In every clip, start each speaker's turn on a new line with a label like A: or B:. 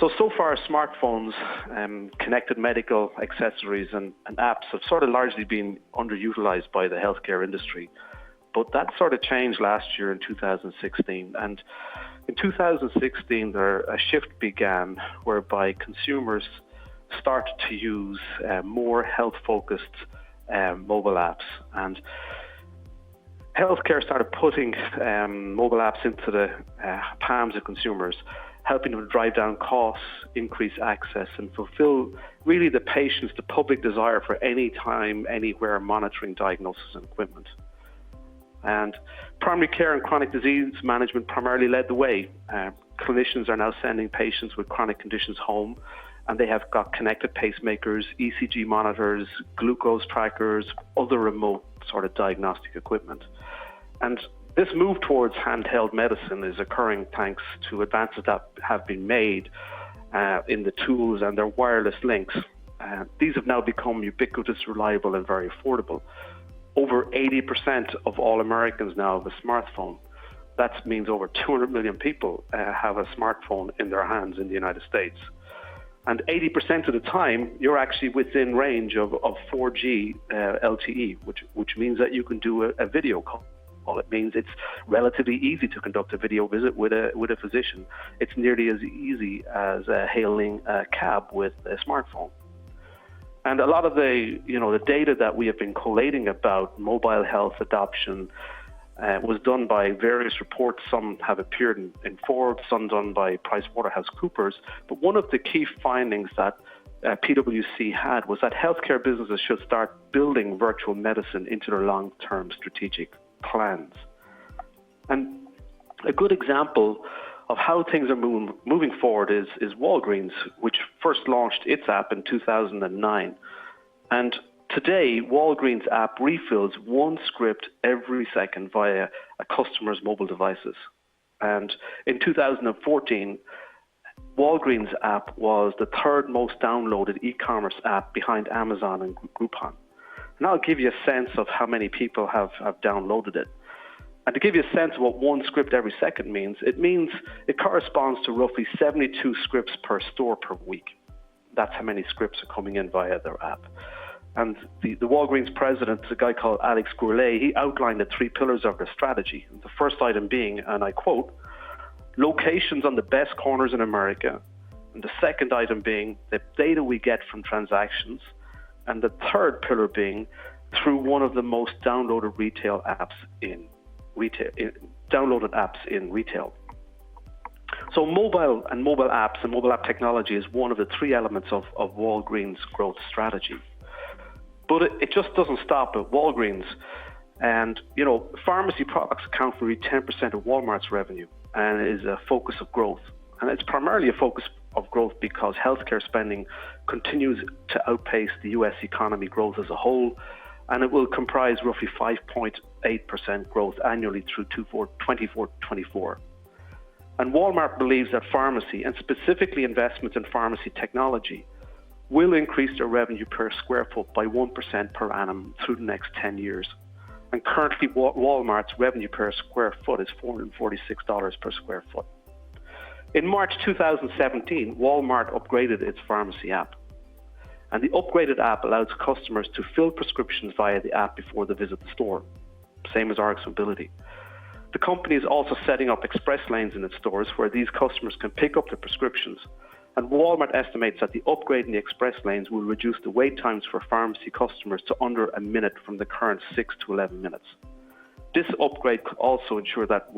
A: So far, smartphones, connected medical accessories and apps have sort of largely been underutilized by the healthcare industry. But that sort of changed last year in 2016. And in 2016, a shift began whereby consumers started to use more health-focused mobile apps. And healthcare started putting mobile apps into the palms of consumers, helping them drive down costs, increase access, and fulfill really the patient's, the public desire for any time, anywhere monitoring, diagnosis, and equipment. And primary care and chronic disease management primarily led the way. Clinicians are now sending patients with chronic conditions home, and they have got connected pacemakers, ECG monitors, glucose trackers, other remote sort of diagnostic equipment. And this move towards handheld medicine is occurring thanks to advances that have been made in the tools and their wireless links. These have now become ubiquitous, reliable, and very affordable. Over 80% of all Americans now have a smartphone. That means over 200 million people have a smartphone in their hands in the United States. And 80% of the time, you're actually within range of 4G LTE, which means that you can do a video call. It means it's relatively easy to conduct a video visit with a physician. It's nearly as easy as hailing a cab with a smartphone. And a lot of the data that we have been collating about mobile health adoption was done by various reports. Some have appeared in Forbes, some done by PricewaterhouseCoopers. But one of the key findings that PwC had was that healthcare businesses should start building virtual medicine into their long-term strategic plans. And a good example of how things are moving forward is Walgreens, which first launched its app in 2009. And today, Walgreens app refills one script every second via a customer's mobile devices. And in 2014, Walgreens app was the third most downloaded e-commerce app behind Amazon and Groupon. And I'll give you a sense of how many people have downloaded it. And to give you a sense of what one script every second means it corresponds to roughly 72 scripts per store per week. That's how many scripts are coming in via their app. And the Walgreens president, a guy called Alex Gourlay, he outlined the three pillars of their strategy. The first item being, and I quote, locations on the best corners in America. And the second item being the data we get from transactions. And the third pillar being through one of the most downloaded apps in retail. So mobile apps and mobile app technology is one of the three elements of Walgreens' growth strategy. But it just doesn't stop at Walgreens. And, pharmacy products account for 10% of Walmart's revenue and is a focus of growth. And it's primarily a focus of growth because healthcare spending continues to outpace the U.S. economy growth as a whole, and it will comprise roughly 5.8% growth annually through 2024. And Walmart believes that pharmacy, and specifically investments in pharmacy technology, will increase their revenue per square foot by 1% per annum through the next 10 years. And currently, Walmart's revenue per square foot is $446 per square foot. In March 2017, Walmart upgraded its pharmacy app. And the upgraded app allows customers to fill prescriptions via the app before they visit the store, same as Rx Mobility. The company is also setting up express lanes in its stores where these customers can pick up their prescriptions. And Walmart estimates that the upgrade in the express lanes will reduce the wait times for pharmacy customers to under a minute from the current 6 to 11 minutes. This upgrade could also ensure that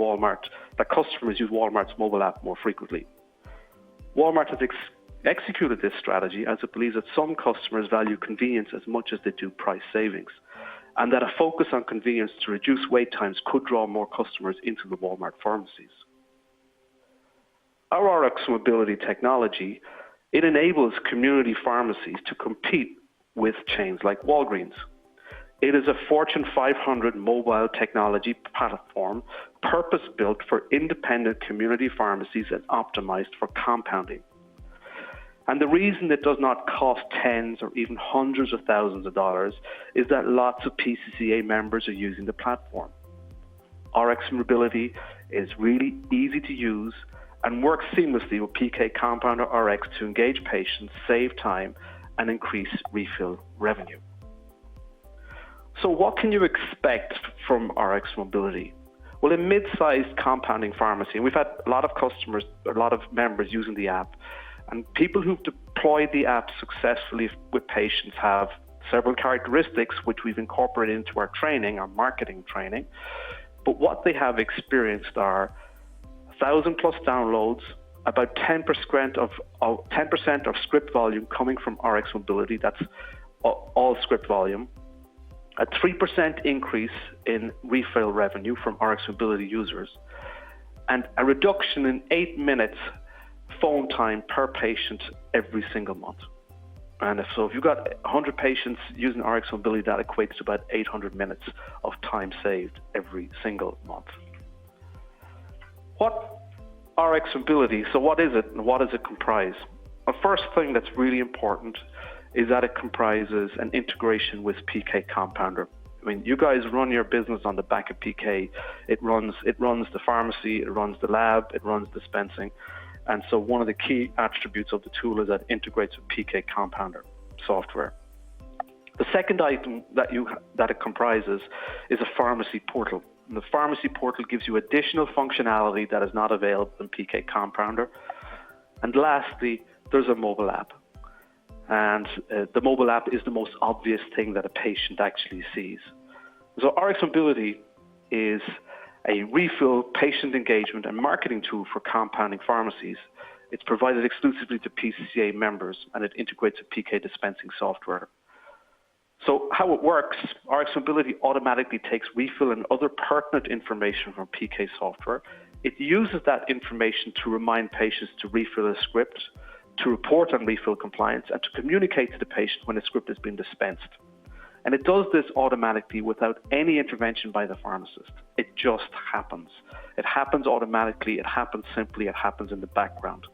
A: customers use Walmart's mobile app more frequently. Walmart has executed this strategy as it believes that some customers value convenience as much as they do price savings, and that a focus on convenience to reduce wait times could draw more customers into the Walmart pharmacies. Our Rx Mobility technology, it enables community pharmacies to compete with chains like Walgreens. It is a Fortune 500 mobile technology platform purpose-built for independent community pharmacies and optimized for compounding. And the reason it does not cost tens or even hundreds of thousands of dollars is that lots of PCCA members are using the platform. Rx Mobility is really easy to use and works seamlessly with PK Compounder RX to engage patients, save time, and increase refill revenue. So what can you expect from RX Mobility? Well, a mid-sized compounding pharmacy, and we've had a lot of customers, a lot of members using the app, and people who've deployed the app successfully with patients have several characteristics which we've incorporated into our training, our marketing training. But what they have experienced are 1,000 plus downloads, about 10% of script volume coming from RX Mobility, that's all script volume, a 3% increase in refill revenue from RX Mobility users, and a reduction in 8 minutes phone time per patient every single month. And so if you've got 100 patients using RX Mobility, that equates to about 800 minutes of time saved every single month. What RX Mobility, so what is it and what does it comprise? The first thing that's really important is that it comprises an integration with PK Compounder. I mean, you guys run your business on the back of PK. It runs the pharmacy, it runs the lab, it runs dispensing. And so one of the key attributes of the tool is that it integrates with PK Compounder software. The second item that it comprises is a pharmacy portal. And the pharmacy portal gives you additional functionality that is not available in PK Compounder. And lastly, there's a mobile app. And the mobile app is the most obvious thing that a patient actually sees. So RX Mobility is a refill, patient engagement, and marketing tool for compounding pharmacies. It's provided exclusively to PCCA members, and it integrates with PK dispensing software. So how it works, RX Mobility automatically takes refill and other pertinent information from PK software. It uses that information to remind patients to refill a script, to report on refill compliance, and to communicate to the patient when a script has been dispensed. And it does this automatically without any intervention by the pharmacist. It just happens. It happens automatically, it happens simply, it happens in the background.